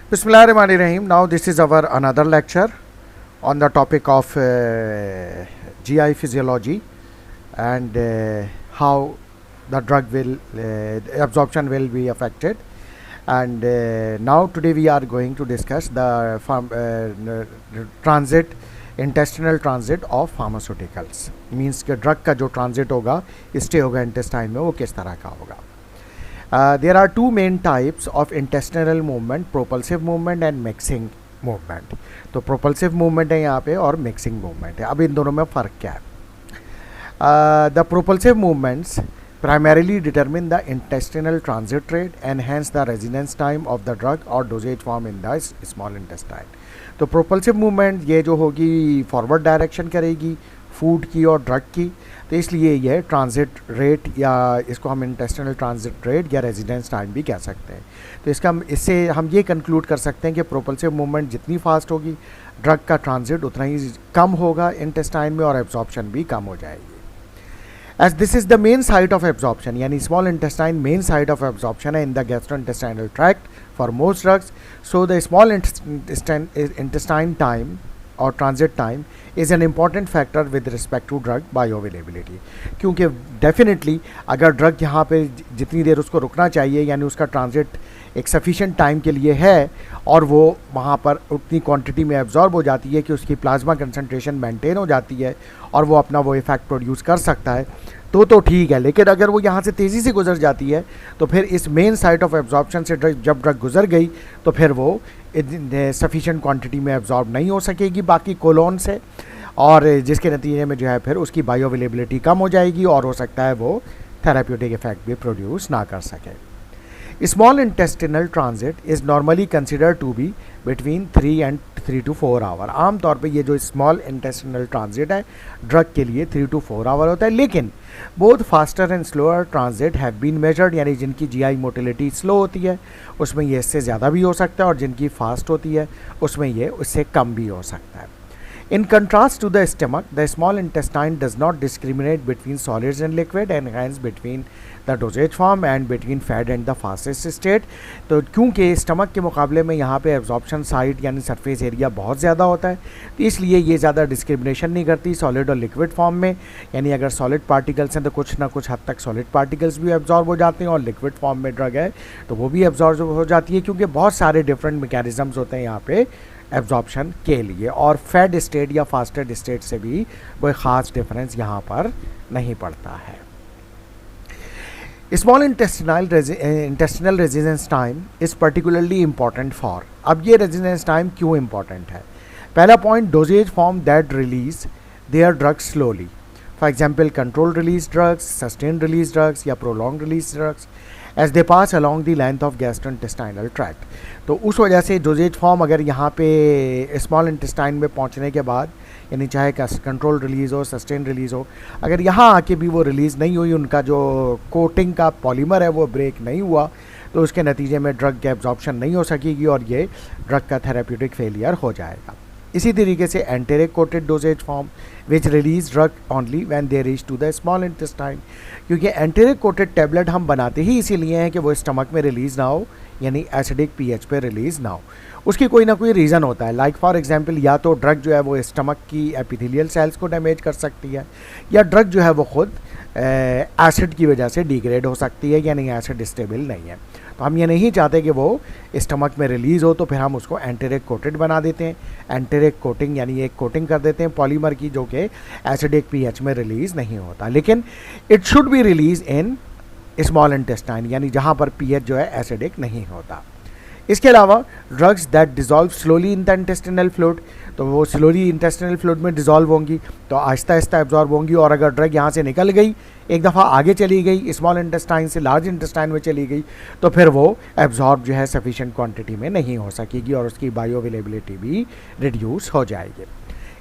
Bismillahirrahmanirrahim. Now this is our another lecture on the topic of GI physiology and how the drug will absorption will be affected. And now today we are going to discuss the transit, intestinal transit of pharmaceuticals. Means कि drug का जो transit होगा, stay होगा intestine में, वो किस तरह का होगा. There are two main types of intestinal movement, propulsive movement and mixing movement. तो propulsive movement है यहाँ पे और mixing movement है. अब इन दोनों में फ़र्क क्या है? The propulsive movements primarily determine the intestinal transit rate and hence the residence time of the drug or dosage form in the small intestine. तो propulsive movement ये जो होगी forward direction करेगी फूड की और ड्रग की, तो इसलिए यह ट्रांजिट रेट या इसको हम इंटेस्टिनल ट्रांजिट रेट या रेजिडेंस टाइम भी कह सकते हैं. तो इससे हम ये कंक्लूड कर सकते हैं कि प्रोपल्सिव मूवमेंट जितनी फास्ट होगी ड्रग का ट्रांजिट उतना ही कम होगा इंटेस्टाइन में और एब्जॉर्प्शन भी कम हो जाएगी. As this is the main site of absorption, यानी small intestine main site of absorption है in the gastrointestinal tract for most drugs. So the small intestine time और transit time is an important factor with respect to drug bioavailability. क्योंकि definitely अगर drug यहाँ पे जितनी देर उसको रुकना चाहिए यानी उसका ट्रांजिट एक सफिशिएंट टाइम के लिए है और वो वहाँ पर उतनी क्वांटिटी में एब्जॉर्ब हो जाती है कि उसकी प्लाज्मा कंसंट्रेशन मेंटेन हो जाती है और वो अपना वो इफेक्ट प्रोड्यूस कर सकता है, तो ठीक है. लेकिन अगर वो यहाँ से तेज़ी से गुजर जाती है तो फिर इस मेन साइट ऑफ एब्जॉर्प्शन से जब ड्रग गुजर गई तो फिर वो सफिशिएंट क्वांटिटी में एब्जॉर्ब नहीं हो सकेगी बाकी कोलोन से, और जिसके नतीजे में जो है फिर उसकी बायोअवेलेबिलिटी कम हो जाएगी और हो सकता है वो थेराप्यूटिक इफेक्ट भी प्रोड्यूस ना कर सके. Small intestinal transit is normally consider to be between 3 to 4 hour. आमतौर पे ये जो स्मॉल इंटेस्टिनल ट्रांजिट है ड्रग के लिए 3 to 4 आवर होता है. लेकिन both faster and slower transit have been measured, यानी जिनकी जीआई मोटिलिटी स्लो होती है उसमें ये इससे ज़्यादा भी हो सकता है और जिनकी फास्ट होती है उसमें ये उससे कम भी हो सकता है. In contrast to the stomach, the small intestine does not discriminate between solids and liquid and hence between the dosage form and between fed and the fastest state. तो क्योंकि स्टमक के मुकाबले में यहाँ पे एब्जॉर्प्शन साइट यानी surface area बहुत ज़्यादा होता है, तो इसलिए ये ज़्यादा डिस्क्रिमिनेशन नहीं करती सॉलिड और लिक्विड फॉर्म में. यानी अगर सॉलिड पार्टिकल्स हैं तो कुछ ना कुछ हद तक सॉलिड पार्टिकल्स भी एब्जॉर्ब हो जाते हैं और लिक्विड फॉर्म में ड्रग है तो वो भी एब्जॉर्ब हो जाती है, क्योंकि बहुत सारे डिफरेंट मैकेनिज्म्स होते हैं यहाँ पे एब्जॉर्प्शन के लिए. और फेड स्टेट या फास्टेड स्टेट से भी कोई ख़ास डिफरेंस यहाँ पर नहीं पड़ता है. Small intestinal residence time is particularly important for. अब ये रेजिडेंस टाइम क्यों इम्पॉर्टेंट है? पहला point, dosage form that release their drugs slowly. For example control release drugs, sustain release drugs या prolong release drugs as they pass along the length of gastrointestinal tract. तो उस वजह से doses form अगर यहाँ पे स्मॉल इंटेस्टाइन में पहुँचने के बाद यानी चाहे कंट्रोल रिलीज़ हो, सस्टेन रिलीज़ हो, अगर यहाँ आके भी वो रिलीज़ नहीं हुई, उनका जो कोटिंग का पॉलीमर है वो ब्रेक नहीं हुआ, तो उसके नतीजे में ड्रग की एब्जॉर्प्शन नहीं हो सकेगी और ये ड्रग का थेराप्यूटिक फेलियर हो जाएगा. इसी तरीके से enteric coated dosage form which release drug only when they reach to the small intestine. क्योंकि एंटेरिक कोटेड टैबलेट हम बनाते ही इसीलिए हैं कि वो स्टमक में रिलीज़ ना हो, यानी एसिडिक पीएच पे रिलीज़ ना हो. उसकी कोई ना कोई रीज़न होता है. लाइक फॉर एग्जांपल या तो ड्रग जो है वो स्टमक की एपिथेलियल सेल्स को डैमेज कर सकती है या ड्रग जो है वो खुद एसिड की वजह से डिग्रेड हो सकती है, यानी एसिड स्टेबल नहीं है. तो हम ये नहीं चाहते कि वो स्टमक में रिलीज़ हो, तो फिर हम उसको एंटेरिक कोटेड बना देते हैं. एंटेरिक कोटिंग यानी एक कोटिंग कर देते हैं पॉलीमर की जो कि एसिडिक पीएच में रिलीज़ नहीं होता. लेकिन it should be release in small intestine, यानी जहाँ पर पीएच जो है एसिडिक नहीं होता. इसके अलावा drugs that dissolve slowly in the intestinal fluid, तो वो स्लोली इंटेस्टिनल फ्लूइड में डिज़ोल्व होंगी तो आहिस्ता आहिस्ता एब्जॉर्ब होंगी, और अगर ड्रग यहाँ से निकल गई, एक दफ़ा आगे चली गई स्मॉल इंटेस्टाइन से लार्ज इंटेस्टाइन में चली गई, तो फिर वो एब्जॉर्ब जो है सफिशिएंट क्वांटिटी में नहीं हो सकेगी और उसकी बायोअवेलेबिलिटी भी रिड्यूस हो जाएगी.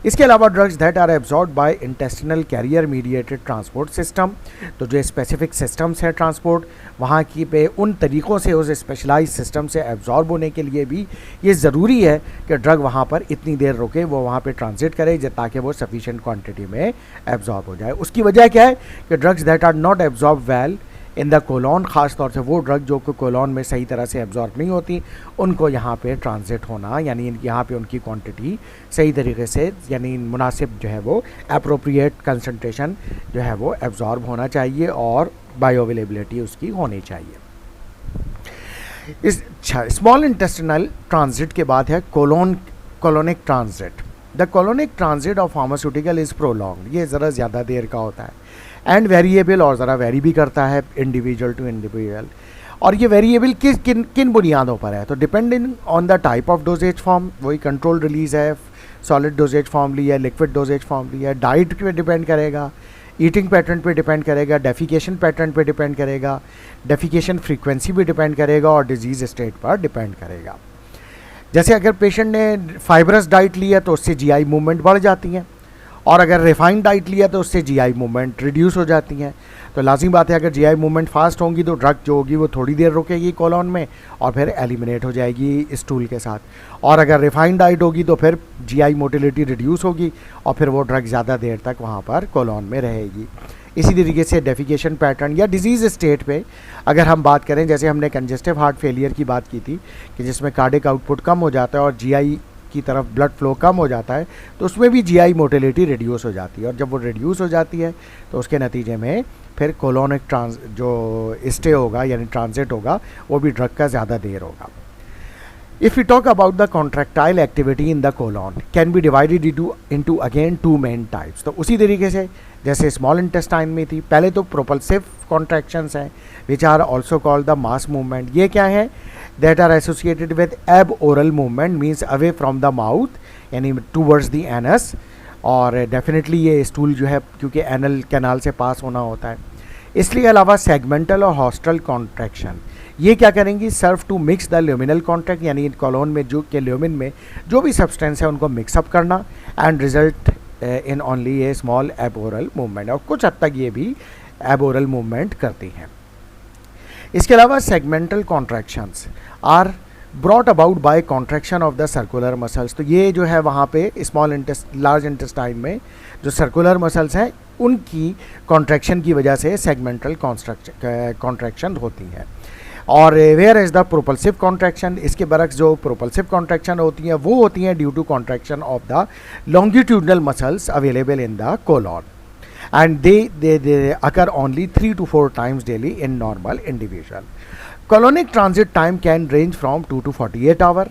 इसके अलावा drugs that are absorb by intestinal carrier mediated transport system, तो जो स्पेसिफिक सिस्टम्स हैं ट्रांसपोर्ट वहाँ की पे उन तरीक़ों से उस स्पेशलाइज सिस्टम से एब्जॉर्ब होने के लिए भी ये ज़रूरी है कि ड्रग वहाँ पर इतनी देर रुके, वो वहाँ पे ट्रांजिट करे ताकि वो सफिशिएंट क्वांटिटी में एब्जॉर्ब हो जाए. उसकी वजह क्या है कि drugs that are not absorb well in the colon, ख़ास तौर से वो ड्रग जो कि कोलोन में सही तरह से एब्जॉर्ब नहीं होती, उनको यहाँ पे ट्रांजिट होना, यानी यहाँ पे उनकी क्वांटिटी सही तरीके से, यानी मुनासिब जो है वो अप्रोप्रिएट कंसंट्रेशन जो है वो एब्जॉर्ब होना चाहिए और बायोअवेलेबिलिटी उसकी होनी चाहिए। इस स्मॉल इंटेस्टिनल ट्रांजिट के बाद है colonic transit. The colonic transit of pharmaceutical is prolong, ये ज़रा ज़्यादा देर का होता है एंड वेरिएबल, और ज़रा वेरी भी करता है इंडिविजुअल टू इंडिविजुअल। और ये वेरिएबल किन बुनियादों पर है, तो depending on the type of doses form, वही कंट्रोल रिलीज है, सॉलिड डोजेज फॉर्म ली है, लिक्विड डोजेज फॉर्म ली है, डाइट पे डिपेंड करेगा, ईटिंग पैटर्न पे डिपेंड करेगा, डेफिकेशन पैटर्न पे डिपेंड करेगा, डेफिकेशन फ्रीक्वेंसी भी डिपेंड करेगा और डिजीज़ स्टेट पर डिपेंड करेगा। जैसे अगर पेशेंट ने फाइब्रस डाइट लिया तो उससे जीआई मूवमेंट बढ़ जाती हैं, और अगर रिफाइंड डाइट लिया तो उससे जीआई मूवमेंट रिड्यूस हो जाती हैं। तो लाजिम बात है, अगर जीआई मूवमेंट फास्ट होंगी तो ड्रग जो होगी वो थोड़ी देर रुकेगी कोलोन में और फिर एलिमिनेट हो जाएगी स्टूल के साथ, और अगर रिफाइंड डाइट होगी तो फिर जीआई मोटिलिटी रिड्यूस होगी और फिर वो ड्रग ज़्यादा देर तक वहाँ पर कोलोन में रहेगी। इसी तरीके से डेफिकेशन पैटर्न या डिजीज़ स्टेट पे अगर हम बात करें, जैसे हमने कंजेस्टिव हार्ट फेलियर की बात की थी कि जिसमें कार्डिक आउटपुट कम हो जाता है और जीआई की तरफ ब्लड फ्लो कम हो जाता है, तो उसमें भी जीआई मोटिलिटी रिड्यूस हो जाती है, और जब वो रिड्यूस हो जाती है तो उसके नतीजे में फिर कोलोनिक जो स्टे होगा यानी ट्रांजिट होगा वो भी ड्रग का ज़्यादा देर होगा। If we talk about the contractile activity in the colon can be divided into again two main types। तो उसी तरीके से जैसे स्मॉल इंटेस्टाइन में थी, पहले तो प्रोपल्सिव कॉन्ट्रैक्शंस हैं which are also called the mass movement. ये क्या है, that are associated with ab oral movement, means away from the mouth यानी टूवर्ड्स द एनस, और डेफिनेटली ये स्टूल जो है क्योंकि एनल कैनाल से पास होना होता है। इसलिए अलावा सेगमेंटल और हॉस्टल कॉन्ट्रैक्शन, ये क्या करेंगी, serve to mix the luminal contract, यानी कॉलोन में जो के ल्यूमिन में जो भी सब्सटेंस है उनको मिक्सअप करना, and result in only A small aboral movement, और कुछ हद तक ये भी एबोरल मूवमेंट करती हैं। इसके अलावा segmental contractions are brought about by contraction of the circular muscles. तो ये जो है वहाँ पे लार्ज इंटेस्टाइन में जो सर्कुलर मसल्स हैं उनकी कॉन्ट्रैक्शन की वजह से सेगमेंटल कॉन्ट्रैक्शन होती हैं। और where is the propulsive contraction, इसके बरक्स जो प्रोपल्सिव कॉन्ट्रैक्शन होती हैं वो होती हैं due to contraction of the longitudinal muscles available in the colon, and they occur only 3 to 4 times daily in normal individual. Colonic transit time can range from 2 to 48 hour,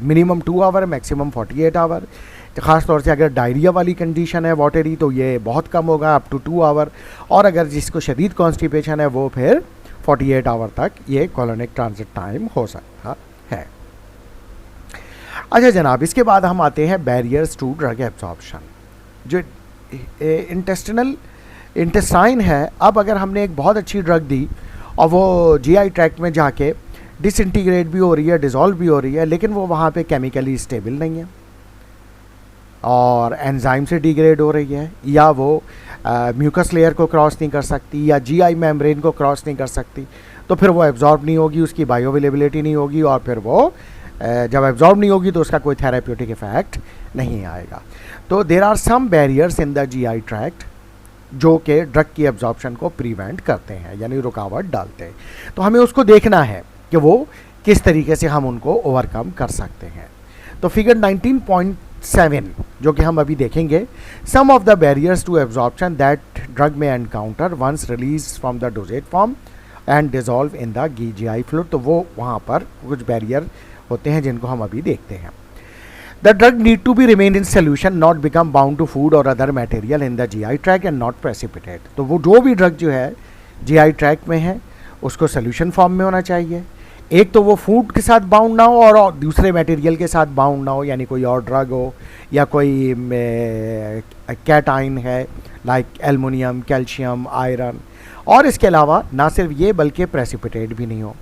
minimum 2 hour, maximum 48 hour। ख़ास तौर से अगर diarrhoea वाली condition है watery तो ये बहुत कम होगा, अप टू 2 आवर, और अगर जिसको शदीद कॉन्स्टिपेशन है वो फिर 48 आवर तक ये कॉलोनिक ट्रांजिट टाइम हो सकता है। अच्छा जनाब, इसके बाद हम आते हैं बैरियर्स टू ड्रग एब्जॉर्प्शन। जो इंटेस्टाइन है, अब अगर हमने एक बहुत अच्छी ड्रग दी और वो जीआई ट्रैक्ट में जाके डिसइंटीग्रेट भी हो रही है, डिज़ोल्व भी हो रही है, लेकिन वो वहाँ पे केमिकली स्टेबल नहीं है और एंजाइम से डिग्रेड हो रही है, या वो म्यूकस लेयर को क्रॉस नहीं कर सकती या जीआई मेम्ब्रेन को क्रॉस नहीं कर सकती, तो फिर वो एब्जॉर्ब नहीं होगी, उसकी बायोअवेलेबिलिटी नहीं होगी, और फिर वो जब एब्जॉर्ब नहीं होगी तो उसका कोई थेराप्यूटिक इफेक्ट नहीं आएगा। तो there are some barriers in the GI tract जो कि ड्रग की एब्जॉर्प्शन को प्रिवेंट करते हैं यानी रुकावट डालते हैं, तो हमें उसको देखना है कि वो किस तरीके से हम उनको ओवरकम कर सकते हैं। तो फिगर 19.7 जो कि हम अभी देखेंगे, some of the barriers to absorption that drug may encounter once release from the dosage form and dissolve in the GI fluid. तो वो वहाँ पर कुछ बैरियर होते हैं जिनको हम अभी देखते हैं। The drug need to be remain in solution, not become bound to food or other material in the GI tract and not precipitate। तो वो जो भी ड्रग जो है GI ट्रैक्ट में है उसको सोल्यूशन फॉर्म में होना चाहिए। एक तो वो फूड के साथ बाउंड ना हो और दूसरे मटेरियल के साथ बाउंड ना हो, यानी कोई और ड्रग हो या कोई कैटाइन है लाइक एल्युमिनियम, कैल्शियम, आयरन, और इसके अलावा ना सिर्फ ये बल्कि प्रेसिपिटेट भी नहीं हो।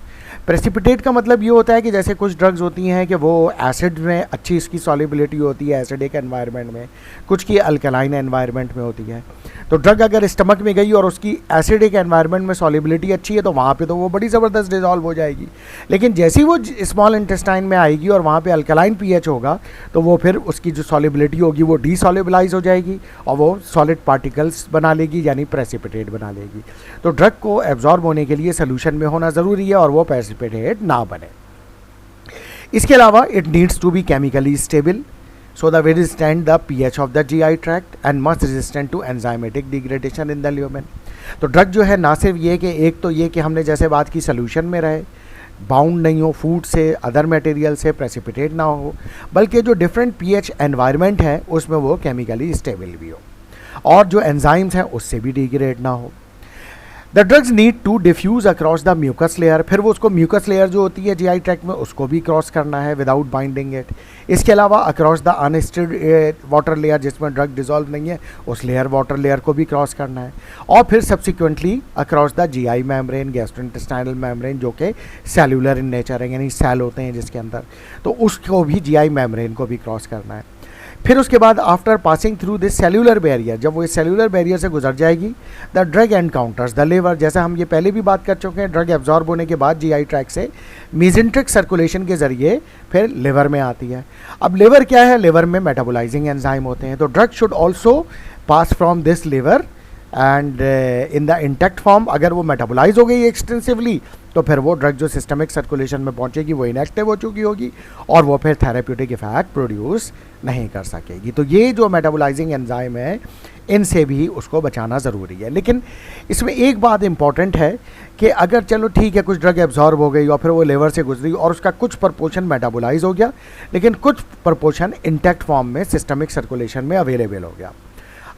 प्रेसिपिटेट का मतलब ये होता है कि जैसे कुछ ड्रग्स होती हैं कि वो एसिड में अच्छी इसकी सॉल्युबिलिटी होती है एसिडिक एनवायरनमेंट में, कुछ की अल्कलाइन एनवायरनमेंट में होती है। तो ड्रग अगर स्टमक में गई और उसकी एसिडिक एनवायरनमेंट में सॉल्युबिलिटी अच्छी है तो वहाँ पे तो वो बड़ी ज़बरदस्त डिजॉल्व हो जाएगी। लेकिन जैसी वो स्मॉल इंटेस्टाइन में आएगी और वहाँ पे अल्कलाइन पीएच होगा तो वो फिर उसकी जो सॉल्युबिलिटी होगी वो डीसॉल्युबलाइज हो जाएगी और वो सॉलिड पार्टिकल्स बना लेगी, यानी प्रेसिपिटेट बना लेगी। तो ड्रग को एब्जॉर्ब होने के लिए सोल्यूशन में होना ज़रूरी है और वो प्रेसिपिटेट ना बने। इसके अलावा it needs to be chemically stable so that withstand the pH of the GI tract and much resistant to enzymatic degradation in the lumen। तो ड्रग जो है ना सिर्फ ये कि एक तो ये कि हमने जैसे बात की सोल्यूशन में रहे, बाउंड नहीं हो फूड से, अदर मटेरियल से, प्रेसिपिटेट ना हो, बल्कि जो डिफरेंट पीएच एनवायरनमेंट है उसमें वो केमिकली स्टेबल भी हो और जो एंजाइम्स हैं उससे भी डिग्रेड ना हो। The drugs need to diffuse across the mucus layer, फिर वो उसको म्यूकस लेयर जो होती है जीआई ट्रैक्ट में उसको भी क्रॉस करना है विदाउट बाइंडिंग इट। इसके अलावा अक्रॉस द अनस्टिर्ड वाटर लेयर जिसमें ड्रग डिजॉल्व नहीं है उस लेयर वाटर लेयर को भी क्रॉस करना है और फिर subsequently across the GI membrane, gastrointestinal membrane जो कि सेलुलर इन नेचर है, यानी सेल होते हैं जिसके अंदर, तो उसको भी जीआई मेम्ब्रेन को भी क्रॉस करना है। फिर उसके बाद after passing through this cellular barrier, जब वो इस सेल्यूलर बैरियर से गुजर जाएगी, the drug encounters the liver, जैसा हम ये पहले भी बात कर चुके हैं, ड्रग एब्जॉर्ब होने के बाद जीआई ट्रैक से मेसेंट्रिक सर्कुलेशन के जरिए फिर लिवर में आती है। अब लिवर क्या है, लिवर में मेटाबोलाइजिंग एंजाइम होते हैं, तो drug should also pass from this liver and in the intact form. अगर वो मेटाबोलाइज हो गई एक्सटेंसिवली तो फिर वो ड्रग जो सिस्टमिक सर्कुलेशन में पहुंचेगी वो इनएक्टिव हो चुकी होगी और वो फिर थेरेप्यूटिक इफेक्ट प्रोड्यूस नहीं कर सकेगी। तो ये जो मेटाबोलाइजिंग एंजाइम है इनसे भी उसको बचाना ज़रूरी है। लेकिन इसमें एक बात इंपॉर्टेंट है कि अगर चलो ठीक है कुछ ड्रग एब्जॉर्ब हो गई और फिर वो लिवर से गुजरी और उसका कुछ प्रपोर्शन मेटाबोलाइज हो गया लेकिन कुछ प्रपोर्शन इंटैक्ट फॉर्म में सिस्टमिक सर्कुलेशन में अवेलेबल हो गया,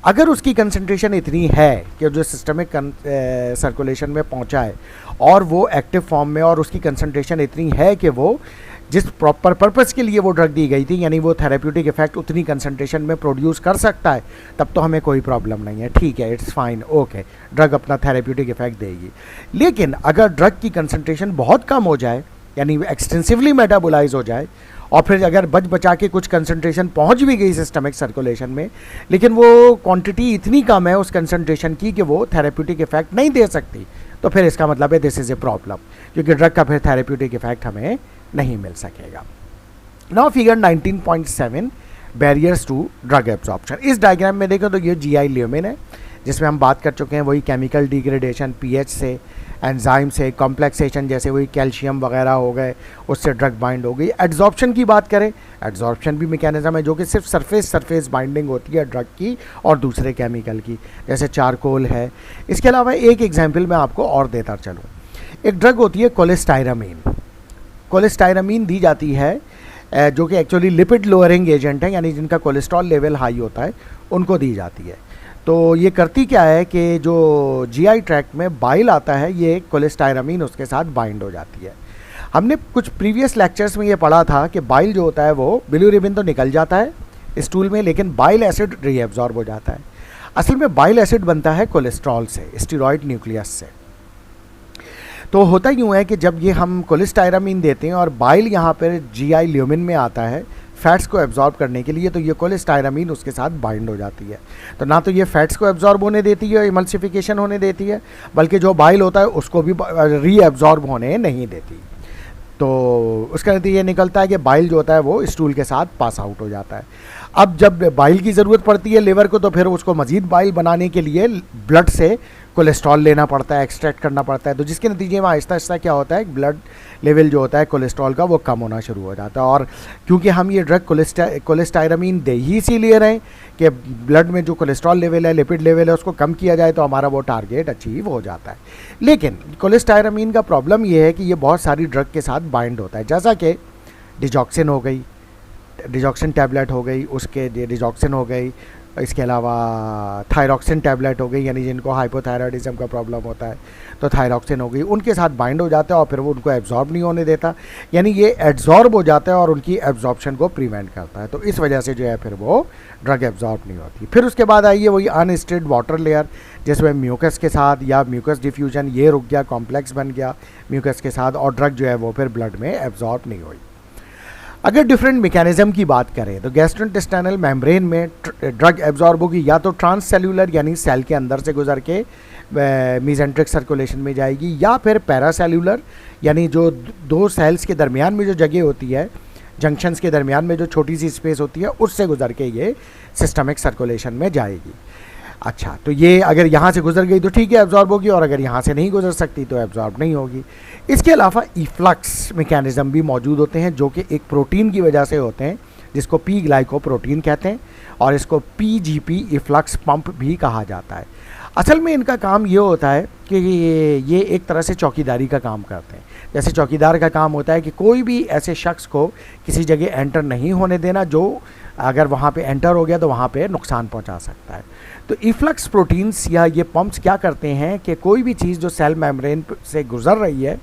अगर उसकी कंसंट्रेशन इतनी है कि जो सिस्टमिक सर्कुलेशन में पहुंचा है और वो एक्टिव फॉर्म में और उसकी कंसंट्रेशन इतनी है कि वो जिस प्रॉपर पर्पस के लिए वो ड्रग दी गई थी यानी वो थेरेप्यूटिक इफेक्ट उतनी कंसंट्रेशन में प्रोड्यूस कर सकता है, तब तो हमें कोई प्रॉब्लम नहीं है, ठीक है, इट्स फाइन, ओके, ड्रग अपना थेरेप्यूटिक इफेक्ट देगी। लेकिन अगर ड्रग की कंसंट्रेशन बहुत कम हो जाए यानी एक्सटेंसिवली मेटाबोलाइज हो जाए और फिर अगर बच बचा के कुछ कंसंट्रेशन पहुंच भी गई सिस्टमिक सर्कुलेशन में लेकिन वो क्वांटिटी इतनी कम है उस कंसंट्रेशन की कि वो थेरेप्यूटिक इफेक्ट नहीं दे सकती, तो फिर इसका मतलब है दिस इज़ ए प्रॉब्लम, क्योंकि ड्रग का फिर थेरेप्यूटिक इफेक्ट हमें नहीं मिल सकेगा। Now figure 19.7 barriers to drug absorption. इस डायग्राम में देखो तो ये जीआई ल्यूमेन है जिसमें हम बात कर चुके हैं वही केमिकल डिग्रेडेशन पीएच से, एंजाइम से, कॉम्प्लेक्सेशन जैसे वही कैल्शियम वगैरह हो गए उससे ड्रग बाइंड हो गई। एड्जॉर्प्शन की बात करें, एड्जॉर्प्शन भी मैकेनिज्म है जो कि सिर्फ सरफेस बाइंडिंग होती है ड्रग की और दूसरे केमिकल की, जैसे चारकोल है। इसके अलावा एक एग्जाम्पल मैं आपको और देता चलूँ, एक ड्रग होती है कोलेस्टाइरामीन। कोलेस्टाइरामीन दी जाती है जो कि एक्चुअली लिपिड लोअरिंग एजेंट है, यानी जिनका कोलेस्ट्रॉल लेवल हाई होता है उनको दी जाती है। तो ये करती क्या है कि जो जीआई ट्रैक्ट में बाइल आता है ये कोलेस्टाइरामीन उसके साथ बाइंड हो जाती है। हमने कुछ प्रीवियस लेक्चर्स में ये पढ़ा था कि बाइल जो होता है वो बिलिरुबिन तो निकल जाता है स्टूल में लेकिन बाइल एसिड रीएब्जॉर्ब हो जाता है। असल में बाइल एसिड बनता है कोलेस्ट्रॉल से, स्टीरॉयड न्यूक्लियस से। तो होता यूँ है कि जब ये हम कोलेस्टाइरामीन देते हैं और बाइल यहाँ पर जीआई ल्यूमिन में आता है फैट्स को एब्जॉर्ब करने के लिए, तो ये कोलेस्टाइरामीन उसके साथ बाइंड हो जाती है। तो ना तो ये फैट्स को एब्जॉर्ब होने देती है, इमल्सिफिकेशन होने देती है, बल्कि जो बाइल होता है उसको भी रीएब्जॉर्ब होने नहीं देती। तो उसका नतीजा ये निकलता है कि बाइल जो होता है वो स्टूल के साथ पास आउट हो जाता है। अब जब बाइल की ज़रूरत पड़ती है लिवर को तो फिर उसको मज़ीद बाइल बनाने के लिए ब्लड से कोलेस्ट्रॉल लेना पड़ता है, एक्सट्रैक्ट करना पड़ता है। तो जिसके नतीजे में आहिस्ता आहिस्ता क्या होता है, ब्लड लेवल जो होता है कोलेस्ट्रॉल का वो कम होना शुरू हो जाता है। और क्योंकि हम ये ड्रग कोलेस्टाइरामीन दे ही इसीलिए रहे कि ब्लड में जो कोलेस्ट्रॉल लेवल है, लिपिड लेवल है, उसको कम किया जाए तो हमारा वो टारगेट अचीव हो जाता है। लेकिन कोलेस्टाइरामीन का प्रॉब्लम ये है कि ये बहुत सारी ड्रग के साथ बाइंड होता है, जैसा कि डिजॉक्सिन हो गई, डिजॉक्सिन टैबलेट हो गई, उसके डिजॉक्सिन हो गई, इसके अलावा थायरॉक्सिन टैबलेट हो गई, यानी जिनको हाइपोथायरॉयडिज्म का प्रॉब्लम होता है तो थायरॉक्सिन हो गई, उनके साथ बाइंड हो जाता है और फिर वो उनको एब्जॉर्ब नहीं होने देता, यानी ये एब्जॉर्ब हो जाता है और उनकी एब्जॉर्प्शन को प्रिवेंट करता है। तो इस वजह से जो है फिर वो ड्रग एब्जॉर्ब नहीं होती। फिर उसके बाद आइए वही अनस्टेड वाटर लेयर, जिसमें म्यूकस के साथ या म्यूकस डिफ्यूजन ये रुक गया, कॉम्प्लेक्स बन गया म्यूकस के साथ, और ड्रग जो है वो फिर ब्लड में एब्जॉर्ब नहीं हुई। अगर डिफरेंट मैकेनिज्म की बात करें तो गैस्ट्रोइंटेस्टाइनल मेम्ब्रेन में ड्रग एब्जॉर्ब होगी या तो ट्रांससेल्यूलर यानी सेल के अंदर से गुजर के मीजेंट्रिक सर्कुलेशन में जाएगी, या फिर पैरासेल्यूलर यानी जो दो सेल्स के दरमियान में जो जगह होती है, जंक्शंस के दरमियान में जो छोटी सी स्पेस होती है, उससे गुजर के ये सिस्टमिक सर्कुलेशन में जाएगी। अच्छा, तो ये अगर यहाँ से गुजर गई तो ठीक है एब्जॉर्ब होगी, और अगर यहाँ से नहीं गुजर सकती तो एब्जॉर्ब नहीं होगी। इसके अलावा इफ्लक्स मैकेनिज्म भी मौजूद होते हैं जो कि एक प्रोटीन की वजह से होते हैं, जिसको पी ग्लाइकोप्रोटीन कहते हैं, और इसको पीजीपी इफ्लक्स पंप भी कहा जाता है। असल में इनका काम ये होता है कि ये एक तरह से चौकीदारी का काम करते हैं। जैसे चौकीदार का काम होता है कि कोई भी ऐसे शख्स को किसी जगह एंटर नहीं होने देना जो अगर वहाँ पे एंटर हो गया तो वहाँ पे नुकसान पहुँचा सकता है। तो इफ्लक्स प्रोटीन्स या ये पंप्स क्या करते हैं कि कोई भी चीज़ जो सेल मेम्ब्रेन से गुजर रही है,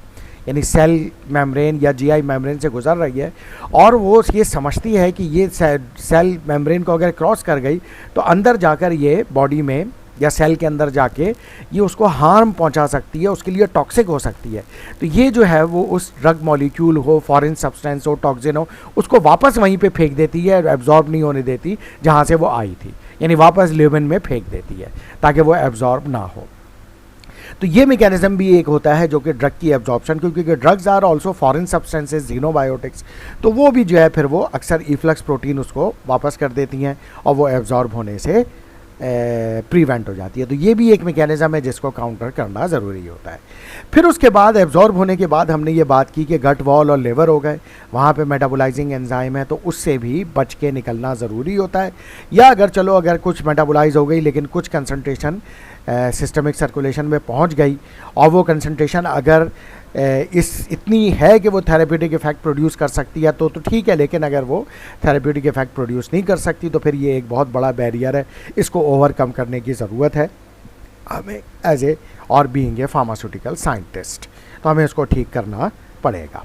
यानी सेल मेम्ब्रेन या जीआई मेम्ब्रेन से गुजर रही है, और वो ये समझती है कि ये सेल मेम्ब्रेन को अगर क्रॉस कर गई तो अंदर जाकर ये बॉडी में या सेल के अंदर जाके ये उसको हार्म पहुंचा सकती है, उसके लिए टॉक्सिक हो सकती है। तो ये जो है वो उस ड्रग मॉलिक्यूल हो, फॉरेन सब्सटेंस हो, टॉक्सिन हो, उसको वापस वहीं पे फेंक देती है, एब्जॉर्ब नहीं होने देती जहाँ से वो आई थी, यानी वापस ल्यूमेन में फेंक देती है ताकि वो एब्जॉर्ब ना हो। तो ये मैकेनिज्म भी एक होता है जो कि ड्रग की एब्जॉर्प्शन, क्योंकि drugs are also foreign substances, xenobiotics, तो वो भी जो है फिर वो अक्सर इफ्लक्स प्रोटीन उसको वापस कर देती हैं और वो एब्जॉर्ब होने से प्रिवेंट हो जाती है। तो ये भी एक मैकेनिज्म है जिसको काउंटर करना ज़रूरी होता है। फिर उसके बाद एब्जॉर्ब होने के बाद हमने ये बात की कि गट वॉल और लिवर हो गए, वहाँ पे मेटाबोलाइजिंग एंजाइम है, तो उससे भी बच के निकलना ज़रूरी होता है। या अगर कुछ मेटाबोलाइज हो गई लेकिन कुछ कंसंट्रेशन सिस्टमिक सर्कुलेशन में पहुँच गई और वो कंसंट्रेशन अगर इतनी है कि वो थेरेप्यूटिक इफेक्ट प्रोड्यूस कर सकती है तो ठीक है, लेकिन अगर वो थेरेप्यूटिक इफेक्ट प्रोड्यूस नहीं कर सकती तो फिर ये एक बहुत बड़ा बैरियर है, इसको ओवरकम करने की ज़रूरत है हमें एज ए और बीइंग ए फार्मास्यूटिकल साइंटिस्ट, तो हमें उसको ठीक करना पड़ेगा।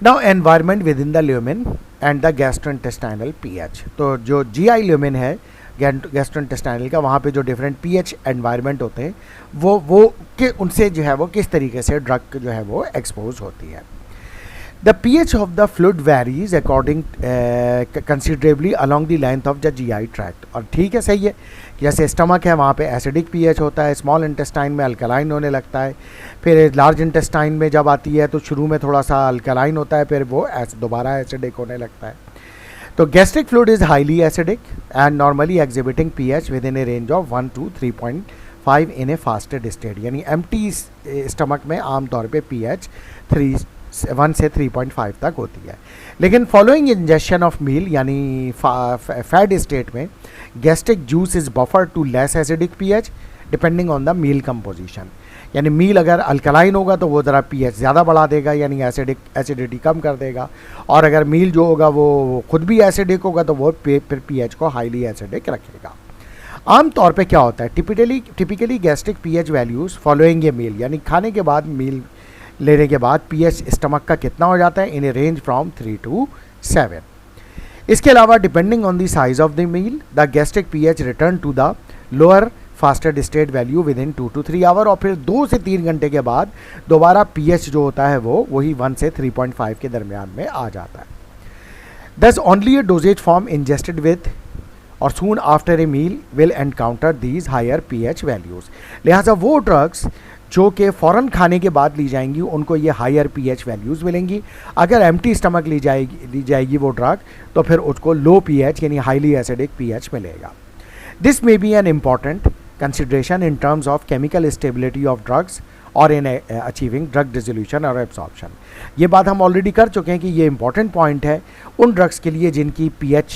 Now environment with in the lumen and the gastrointestinal pH, तो जो जीआई ल्यूमेन है गैस्ट्रोइंटेस्टाइनल का, वहाँ पे जो डिफरेंट पीएच एनवायरनमेंट होते हैं वो कि उनसे जो है वो किस तरीके से ड्रग जो है वो एक्सपोज होती है। The pH of the fluid varies according considerably along the length of the GI tract, और ठीक है, सही है, जैसे स्टमक है वहाँ पे एसिडिक पीएच होता है, स्मॉल इंटेस्टाइन में अल्कलाइन होने लगता है, फिर लार्ज इंटेस्टाइन में जब आती है तो शुरू में थोड़ा सा अल्कलाइन होता है, फिर वो दोबारा एसिडिक होने लगता है। तो gastric fluid is highly acidic and normally exhibiting pH within a range of 1 to 3.5 in a fasted state, यानी एम्प्टी स्टमक में आमतौर पे पीएच 1 से 3.5 तक होती है। लेकिन फॉलोइंग इंजेक्शन ऑफ मील यानी फैट स्टेट में gastric juice is buffer to less acidic pH depending on the meal composition, यानी मील अगर अल्कलाइन होगा तो वो ज़रा पीएच ज़्यादा बढ़ा देगा, यानी एसिडिटी कम कर देगा, और अगर मील जो होगा वो खुद भी एसिडिक होगा तो वो फिर पीएच को हाईली एसिडिक रखेगा। आमतौर पे क्या होता है, typically gastric pH values following a meal, यानी खाने के बाद मील लेने के बाद पीएच स्टमक का कितना हो जाता है, in a range from 3 to 7। इसके अलावा depending on the size of the meal the gastric pH return to the lower fasted state value within 2 to 3 hour, और फिर 2 से 3 घंटे के बाद दोबारा पीएच जो होता है वो वही 1 से 3.5 के दरमियान में आ जाता है। Thus only a dosage form ingested with or soon after a meal will encounter these higher pH values, लिहाजा वो ड्रग्स जो कि फ़ौरन खाने के बाद ली जाएंगी उनको ये हायर पीएच वैल्यूज़ मिलेंगी। अगर एम्प्टी स्टमक ली जाएगी वो ड्रग तो फिर उसको लो पीएच यानी हाईली एसिडिक पीएच मिलेगा। This may be an important consideration in terms of chemical stability of drugs or in achieving drug dissolution or absorption। ये बात हम ऑलरेडी कर चुके हैं कि ये इंपॉर्टेंट पॉइंट है उन ड्रग्स के लिए जिनकी पीएच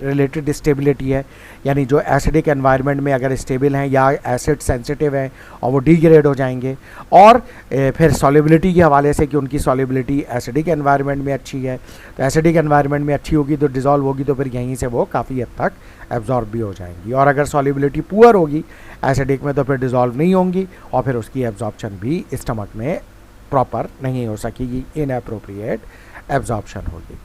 रिलेटेड स्टेबिलिटी है, यानी जो एसिडिक एनवायरनमेंट में अगर स्टेबल हैं या एसिड सेंसिटिव हैं और वो डिग्रेड हो जाएंगे, और फिर सॉल्युबिलिटी के हवाले से कि उनकी सॉल्युबिलिटी एसिडिक एनवायरनमेंट में अच्छी है, तो एसिडिक एनवायरनमेंट में अच्छी होगी तो डिज़ोल्व होगी, तो फिर यहीं से वो काफ़ी हद तक एब्जॉर्ब भी हो जाएंगी। और अगर सॉल्युबिलिटी पुअर होगी एसिडिक में तो फिर डिज़ोल्व नहीं होंगी और फिर उसकी एब्जॉर्प्शन भी स्टमक में प्रॉपर नहीं हो सकेगी, इनअप्रोप्रिएट एब्जॉर्प्शन होगी।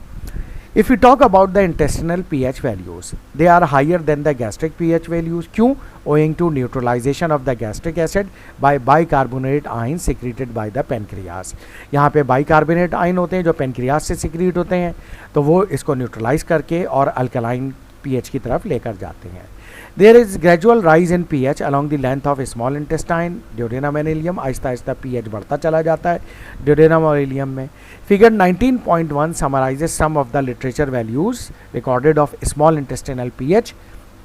If we talk about the intestinal pH values, they are higher than the gastric pH values. क्यों? Owing to neutralization of the gastric acid by bicarbonate ions secreted by the pancreas. यहाँ पे bicarbonate ion होते हैं जो pancreas से secrete होते हैं, तो वो इसको neutralize करके और alkaline pH की तरफ लेकर जाते हैं। There is gradual rise in pH along the length of small intestine, duodenum and ileum. Aahista Aahista pH बढ़ता चला जाता है duodenum और ileum में। Figure 19.1 summarizes some of the literature values recorded of small intestinal pH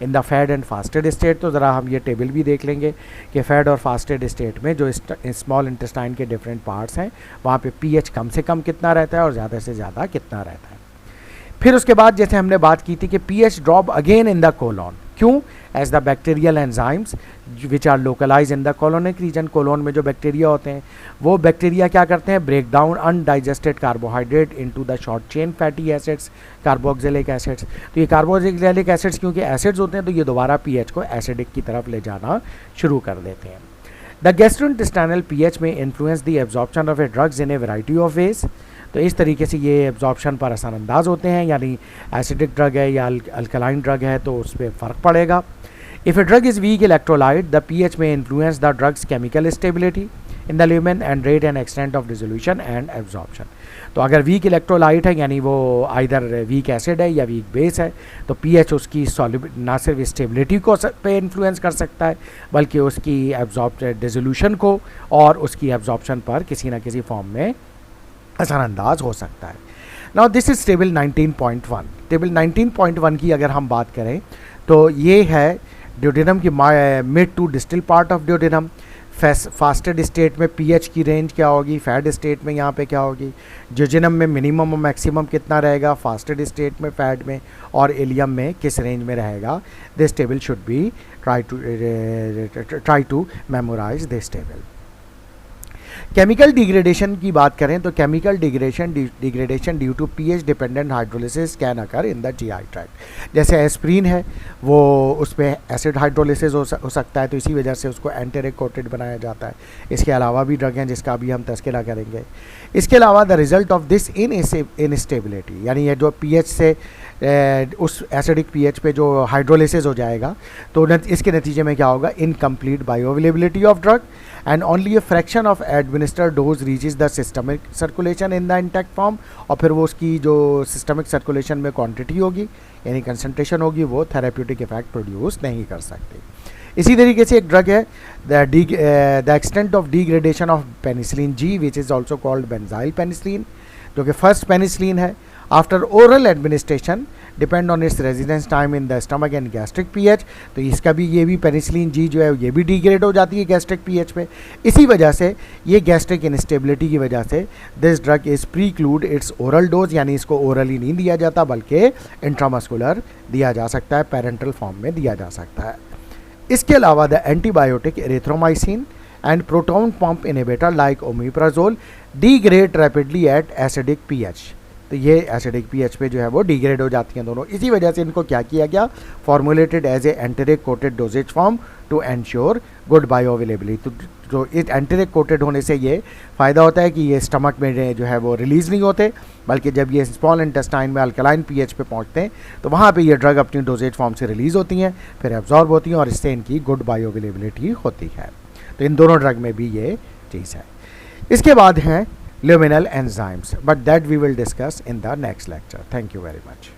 in the fed and fasted state। तो ज़रा हम ये टेबल भी देख लेंगे कि fed और fasted state में जो small intestine के different parts हैं वहाँ पे pH कम से कम कितना रहता है और ज़्यादा से ज़्यादा कितना रहता है। फिर उसके बाद जैसे हमने बात की थी कि pH drop again in the colon. क्यों? As the bacterial enzymes which are localize in the colonic region. Colon में जो बैक्टीरिया होते हैं वो बैक्टीरिया क्या करते हैं, break down undigested carbohydrate into the short chain fatty acids, carboxylic acids. तो ये कार्बोक्सिलिक एसिड्स क्योंकि एसिड्स होते हैं तो ये दोबारा पीएच को एसिडिक की तरफ ले जाना शुरू कर देते हैं। The gastrointestinal pH may influence the absorption of A drugs in A variety of ways. तो इस तरीके से ये एब्जॉर्प्शन पर असरअंदाज होते हैं, यानी एसिडिक ड्रग है या अल्कलाइन ड्रग है तो उस पर फ़र्क पड़ेगा। If a drug is weak electrolyte the pH may influence the drug's chemical stability in the lumen and rate and extent of dissolution and absorption. तो अगर वीक इलेक्ट्रोलाइट है यानी वो आइदर वीक एसिड है या वीक बेस है तो pH उसकी ना सिर्फ स्टेबिलिटी को पे इन्फ्लुएंस कर सकता है बल्कि उसकी डिसोल्यूशन को और उसकी एब्जॉर्प्शन पर किसी न किसी फॉर्म में असरअंदाज हो सकता है। Now this is table 19.1। Table 19.1 की अगर हम बात करें तो ये है ड्यूडेनम की mid to distal part of duodenum. Fasted state में पीएच की रेंज क्या होगी, फैड स्टेट में यहाँ पे क्या होगी, ज्यूजेनम में मिनिमम और मैक्सिमम कितना रहेगा, फास्टेड स्टेट में, फैड में और इलियम में किस रेंज में रहेगा। This table should be try to memorise this table. Chemical degradation की बात करें तो chemical degradation due to pH dependent hydrolysis can occur in the GI tract. जैसे एस्प्रीन है वो उस पर एसिड हाइड्रोलिसिस हो सकता है तो इसी वजह से उसको एंटेरिक कोटेड बनाया जाता है। इसके अलावा भी ड्रग हैं जिसका अभी हम तस्करा करेंगे। इसके अलावा the result of this instability यानी ये जो पीएच से उस एसिडिक पीएच पे जो हाइड्रोलिसिस हो जाएगा तो इसके नतीजे में क्या होगा, incomplete bioavailability of drug and only a fraction of administered dose reaches the systemic circulation in the intact form. और फिर वो उसकी जो सिस्टमिक सर्कुलेशन में क्वांटिटी होगी यानी कंसंट्रेशन होगी वो थेरेप्यूटिक इफेक्ट प्रोड्यूस नहीं कर सकती। इसी तरीके से एक ड्रग है the extent of degradation of penicillin G which is also called benzyl penicillin, जो कि फर्स्ट पेनिसिलिन है। After oral administration depend on it's residence time in the stomach and gastric pH. तो इसका भी ये भी पेनिसिलिन जी जो है ये भी डिग्रेड हो जाती है गैस्ट्रिक पीएच पे। इसी वजह से ये गैस्ट्रिक इंस्टेबिलिटी की वजह से this drug is प्रीक्लूड it's oral dose, यानी इसको ओरली नहीं दिया जाता बल्कि इंट्रामस्कुलर दिया जा सकता है, पेरेंटल फॉर्म में दिया जा सकता है। इसके अलावा the antibiotic erythromycin and proton pump inhibitor like omeprazole degrade rapidly at acidic pH. तो ये एसिडिक पीएच पे जो है वो डिग्रेड हो जाती हैं दोनों। इसी वजह से इनको क्या किया गया, formulated as a enteric coated dosage form to ensure good bioavailability. तो इस एंटेरिक कोटेड होने से ये फ़ायदा होता है कि ये स्टमक में जो है वो रिलीज़ नहीं होते बल्कि जब ये स्मॉल इंटेस्टाइन में अल्कलाइन पीएच पे पहुंचते हैं तो वहाँ पे ये ड्रग अपनी डोजेज फॉर्म से रिलीज़ होती हैं, फिर एब्जॉर्ब होती हैं और इससे इनकी गुड बायोअवेलेबिलिटी होती है। तो इन दोनों ड्रग में भी ये चीज़ है। इसके बाद हैं luminal enzymes, but that we will discuss in the next lecture. Thank you very much.